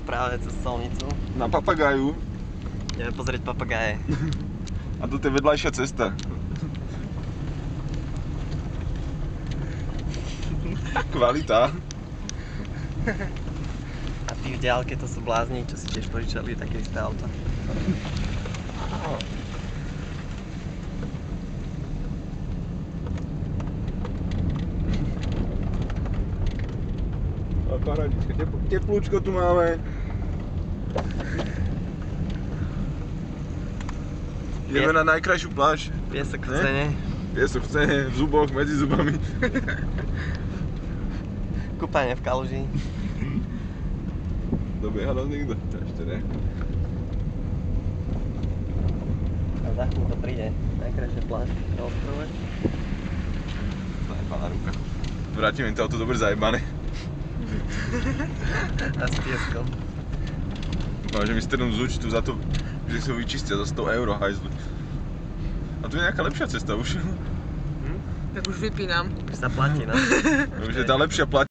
práve cez Solnicu. Na Papagaju. Ideme pozrieť papagáje. A to je vedľajšia cesta. Kvalita. A tí v diaľke to sú blázni, čo si tiež požičali také isté auto. Paradička, teplúčko tu máme. Ideme na najkrajšiu pláž. Piesok v cene. Piesok v cene, v zuboch, medzi zubami. Kúpanie v kaluži. Dobieha nás niekto? Ešte ne. A za chvíľu to príde. Najkrajšia pláž na ostrove. Zajebaná ruka. Vrátime to auto dobre zajebané. A s pieskom. Dúfam, že mi strnú z účtu za to, že si ho vyčistia za 100 € hajzlu. A tu je nejaká lepšia cesta už. Tak už vypínam. Už sa platí, no. Už je tá lepšia platí.